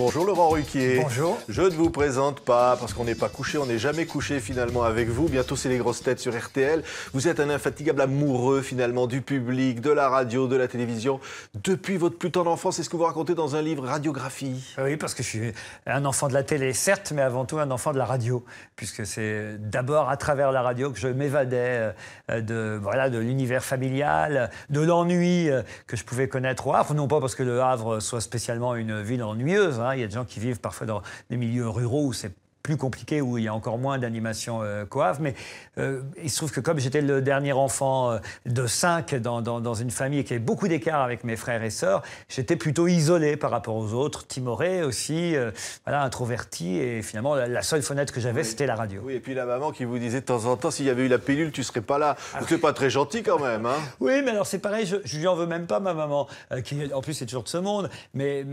Bonjour Laurent Ruquier. Bonjour. Je ne vous présente pas parce qu'on n'est pas couché, on n'est jamais couché finalement avec vous. Bientôt c'est les grosses têtes sur RTL. Vous êtes un infatigable amoureux finalement du public, de la radio, de la télévision. Depuis votre plus tendre enfance, c'est ce que vous racontez dans un livre Radiographie. Oui, parce que je suis un enfant de la télé, certes, mais avant tout un enfant de la radio, puisque c'est d'abord à travers la radio que je m'évadais de l'univers familial, de l'ennui que je pouvais connaître au Havre. Non pas parce que le Havre soit spécialement une ville ennuyeuse, hein. Il y a des gens qui vivent parfois dans des milieux ruraux où c'est plus compliqué, où il y a encore moins d'animation qu'au Havre. Mais il se trouve que comme j'étais le dernier enfant de 5 dans une famille qui avait beaucoup d'écart avec mes frères et sœurs, j'étais plutôt isolé par rapport aux autres, timoré aussi, introverti. Et finalement, la seule fenêtre que j'avais, c'était la radio. Oui, et puis la maman qui vous disait de temps en temps, s'il y avait eu la pilule, tu ne serais pas là. C'est pas très gentil quand même, hein. Oui, mais alors c'est pareil, je lui en veux même pas, ma maman, qui en plus est toujours de ce monde. Mais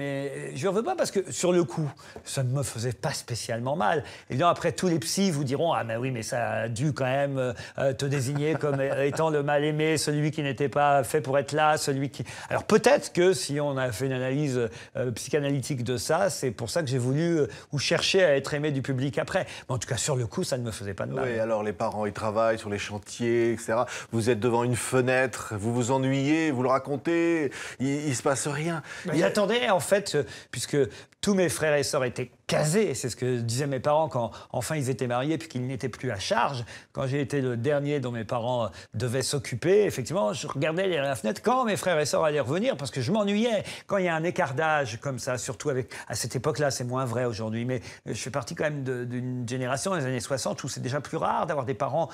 je lui en veux pas parce que sur le coup, ça ne me faisait pas spécialement mal. Évidemment, après, tous les psys vous diront « Ah, mais oui, mais ça a dû quand même te désigner comme étant le mal-aimé, celui qui n'était pas fait pour être là, celui qui... » Alors peut-être que si on a fait une analyse psychanalytique de ça, c'est pour ça que j'ai voulu ou chercher à être aimé du public après. Mais en tout cas, sur le coup, ça ne me faisait pas de mal. Oui, alors les parents, ils travaillent sur les chantiers, etc. Vous êtes devant une fenêtre, vous vous ennuyez, vous le racontez, il se passe rien. J'attendais, en fait, puisque tous mes frères et sœurs étaient casés, c'est ce que disaient mes parents quand enfin ils étaient mariés puis qu'ils n'étaient plus à charge. Quand j'ai été le dernier dont mes parents devaient s'occuper, effectivement, je regardais derrière la fenêtre quand mes frères et sœurs allaient revenir parce que je m'ennuyais. Quand il y a un écart d'âge comme ça, surtout à cette époque-là, c'est moins vrai aujourd'hui, mais je fais partie quand même d'une génération des années 60 où c'est déjà plus rare d'avoir des parents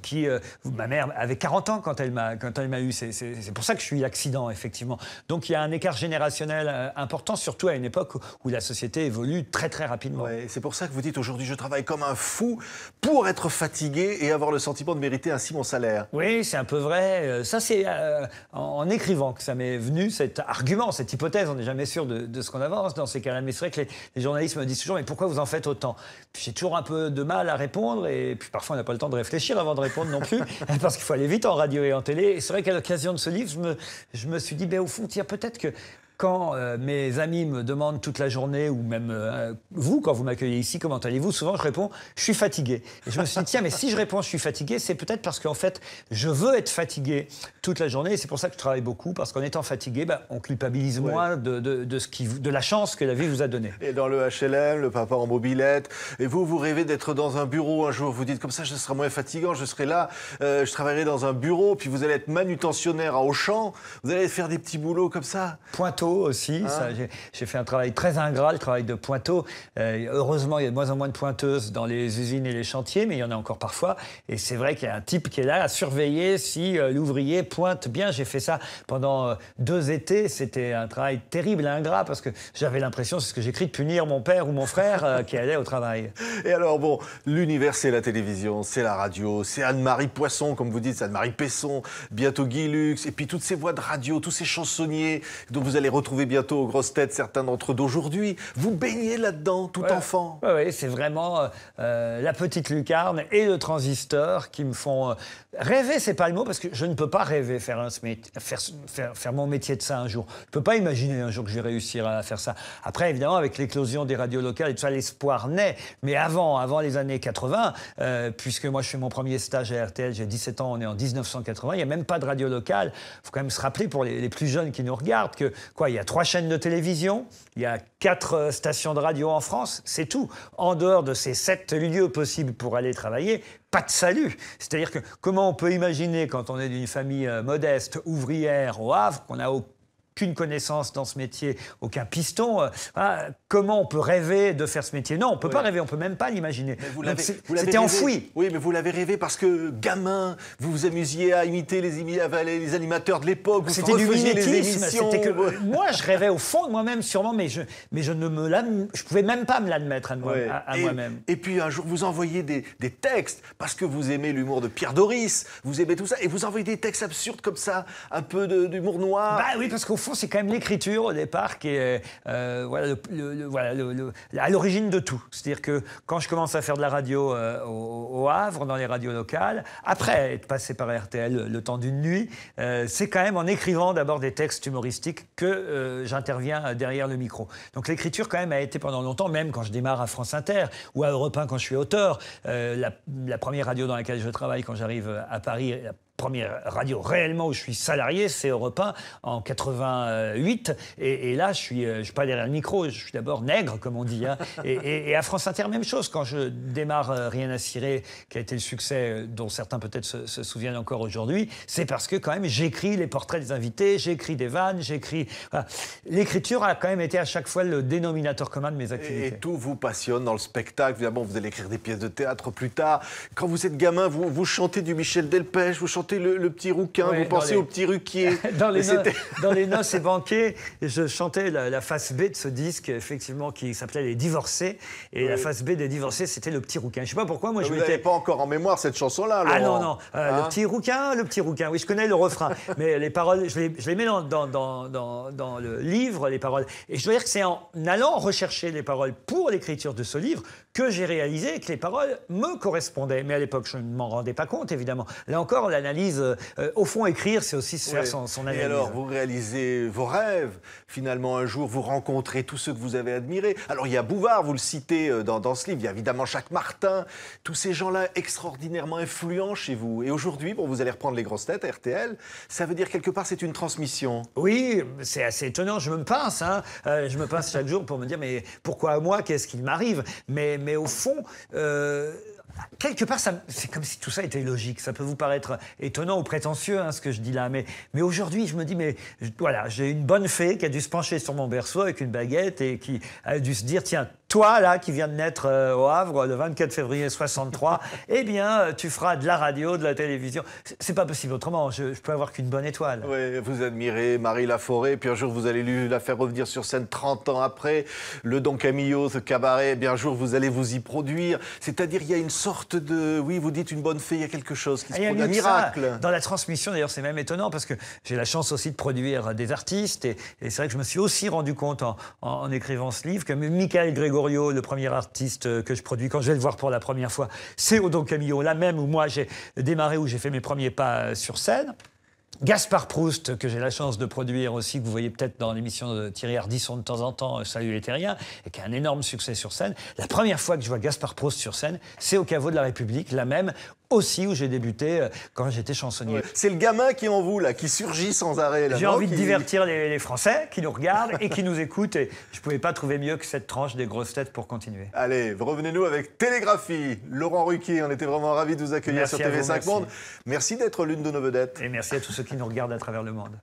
qui... ma mère avait 40 ans quand elle m'a eu. C'est pour ça que je suis l'accident, effectivement. Donc il y a un écart générationnel important, surtout à une époque où la société évolue très rapidement. Ouais, c'est pour ça que vous dites aujourd'hui je travaille comme un fou pour être fatigué et avoir le sentiment de mériter ainsi mon salaire. Oui, c'est un peu vrai. Ça, c'est en écrivant que ça m'est venu, cet argument, cette hypothèse. On n'est jamais sûr de ce qu'on avance dans ces cas-là. Mais c'est vrai que les journalistes me disent toujours « Mais pourquoi vous en faites autant ?» Puis j'ai toujours un peu de mal à répondre et puis parfois on n'a pas le temps de réfléchir avant de répondre non plus parce qu'il faut aller vite en radio et en télé. Et c'est vrai qu'à l'occasion de ce livre, je me suis dit « Au fond, tiens, peut-être que quand mes amis me demandent toute la journée, ou même vous, quand vous m'accueillez ici, comment allez-vous ? Souvent, je réponds « je suis fatigué ». Et je me suis dit, tiens, mais si je réponds « je suis fatigué », c'est peut-être parce qu'en fait, je veux être fatigué toute la journée. Et c'est pour ça que je travaille beaucoup, parce qu'en étant fatigué, on culpabilise moins de la chance que la vie vous a donnée. Et dans le HLM, le papa en mobilette, et vous rêvez d'être dans un bureau un jour, vous dites comme ça, je serai moins fatigant, je serai là, je travaillerai dans un bureau, puis vous allez être manutentionnaire à Auchan, vous allez faire des petits boulots comme ça. Pointeau aussi, j'ai fait un travail très ingrat, le travail de pointeau. Heureusement, il y a de moins en moins de pointeuses dans les usines et les chantiers, mais il y en a encore parfois. Et c'est vrai qu'il y a un type qui est là à surveiller si l'ouvrier pointe bien. J'ai fait ça pendant 2 étés. C'était un travail terrible, ingrat, parce que j'avais l'impression, c'est ce que j'écris, de punir mon père ou mon frère qui allait au travail. Et alors, bon, l'univers, c'est la télévision, c'est la radio, c'est Anne-Marie Poisson, comme vous dites, c'est Anne-Marie Pesson, bientôt Guy Lux, et puis toutes ces voix de radio, tous ces chansonniers dont vous allez retrouver bientôt aux grosses têtes certains d'entre eux d'aujourd'hui. Vous baignez là-dedans, tout enfant. Oui, c'est vraiment la petite lucarne et le transistor qui me font rêver. C'est pas le mot, parce que je ne peux pas rêver faire mon métier de ça un jour. Je ne peux pas imaginer un jour que je vais réussir à faire ça. Après, évidemment, avec l'éclosion des radios locales et tout ça, l'espoir naît. Mais avant les années 80, puisque moi je fais mon premier stage à RTL, j'ai 17 ans, on est en 1980, il n'y a même pas de radio locale. Il faut quand même se rappeler pour les plus jeunes qui nous regardent que il y a 3 chaînes de télévision, il y a 4 stations de radio en France, c'est tout. En dehors de ces 7 lieux possibles pour aller travailler, pas de salut. C'est-à-dire que comment on peut imaginer, quand on est d'une famille modeste, ouvrière au Havre, qu'on n'a aucune connaissance dans ce métier, aucun piston, comment on peut rêver de faire ce métier? Non, on ne peut pas rêver, on ne peut même pas l'imaginer. C'était enfoui. Oui, mais vous l'avez rêvé parce que, gamin, vous vous amusiez à imiter les animateurs de l'époque, vous c'était du refaisiez les mimétisme. émissions. Moi, je rêvais au fond de moi-même, sûrement, mais je ne pouvais même pas me l'admettre à moi-même. Et puis, un jour, vous envoyez des textes, parce que vous aimez l'humour de Pierre Doris, vous aimez tout ça, et vous envoyez des textes absurdes comme ça, un peu d'humour noir. Oui, parce qu'au fond, c'est quand même l'écriture au départ qui est voilà, à l'origine de tout. C'est-à-dire que quand je commence à faire de la radio au Havre, dans les radios locales, après être passé par RTL le temps d'une nuit, c'est quand même en écrivant d'abord des textes humoristiques que j'interviens derrière le micro. Donc l'écriture quand même a été pendant longtemps, même quand je démarre à France Inter ou à Europe 1 quand je suis auteur. La première radio dans laquelle je travaille quand j'arrive à Paris, la première radio réellement où je suis salarié, c'est Europe 1 en 88. Et là, je suis pas derrière le micro, je suis d'abord nègre, comme on dit. Hein. Et à France Inter, même chose. Quand je démarre Rien à cirer, qui a été le succès dont certains peut-être se souviennent encore aujourd'hui, c'est parce que quand même j'écris les portraits des invités, j'écris des vannes, j'écris... Voilà. L'écriture a quand même été à chaque fois le dénominateur commun de mes activités. Et tout vous passionne dans le spectacle. Évidemment, vous allez écrire des pièces de théâtre plus tard. Quand vous êtes gamin, vous chantez du Michel Delpech, vous chantez le petit rouquin, vous pensez au petit Ruquier. Dans les noces et banquets, je chantais la face B de ce disque, effectivement, qui s'appelait Les Divorcés. Et la face B des Divorcés, c'était le petit rouquin. Je sais pas pourquoi, moi je vous m'étais... n'avez pas encore en mémoire cette chanson-là, Laurent. Ah non, le petit rouquin, oui, je connais le refrain. Mais les paroles, je les mets dans le livre, les paroles. Et je dois dire que c'est en allant rechercher les paroles pour l'écriture de ce livre que j'ai réalisé que les paroles me correspondaient. Mais à l'époque, je ne m'en rendais pas compte, évidemment. Là encore, l'analyse, au fond, écrire, c'est aussi se faire son analyse. Et alors, vous réalisez vos rêves. Finalement, un jour, vous rencontrez tous ceux que vous avez admirés. Alors, il y a Bouvard, vous le citez dans ce livre. Il y a évidemment Jacques Martin. Tous ces gens-là extraordinairement influents chez vous. Et aujourd'hui, bon, vous allez reprendre les grosses têtes, RTL. Ça veut dire, quelque part, c'est une transmission. Oui, c'est assez étonnant. Je me pince, hein. Je me pince chaque jour pour me dire, mais pourquoi à moi? Qu'est-ce qu'il m'arrive? Mais au fond... quelque part, c'est comme si tout ça était logique. Ça peut vous paraître étonnant ou prétentieux, hein, ce que je dis là. Mais aujourd'hui, je me dis, voilà, j'ai une bonne fée qui a dû se pencher sur mon berceau avec une baguette et qui a dû se dire, tiens, toi, là, qui viens de naître au Havre le 24 février 63, eh bien, tu feras de la radio, de la télévision. C'est pas possible autrement. Je peux avoir qu'une bonne étoile. Oui, vous admirez Marie Laforêt, puis un jour, vous allez la faire revenir sur scène 30 ans après. Le Don Camillo, ce cabaret, bien un jour, vous allez vous y produire. C'est-à-dire, il y a une sorte de... Oui, vous dites une bonne fée, il y a quelque chose qui se produit, un miracle. Dans la transmission, d'ailleurs, c'est même étonnant, parce que j'ai la chance aussi de produire des artistes. Et c'est vrai que je me suis aussi rendu compte en écrivant ce livre que Michael Gregorio, le premier artiste que je produis, quand je vais le voir pour la première fois, c'est au Don Camillo, là même où moi j'ai démarré, où j'ai fait mes premiers pas sur scène. Gaspard Proust, que j'ai la chance de produire aussi, que vous voyez peut-être dans l'émission de Thierry Ardisson de temps en temps, Salut les Terriens, et qui a un énorme succès sur scène. La première fois que je vois Gaspard Proust sur scène, c'est au Caveau de la République, là même, aussi où j'ai débuté quand j'étais chansonnier. Ouais. C'est le gamin qui est en vous, là, qui surgit sans arrêt. J'ai envie de divertir les Français qui nous regardent et qui nous écoutent. Et je ne pouvais pas trouver mieux que cette tranche des grosses têtes pour continuer. Allez, revenez-nous avec Télégraphie. Laurent Ruquier, on était vraiment ravis de vous accueillir sur TV5 Monde. Merci d'être l'une de nos vedettes. Et merci à tous ceux qui nous regardent à travers le monde.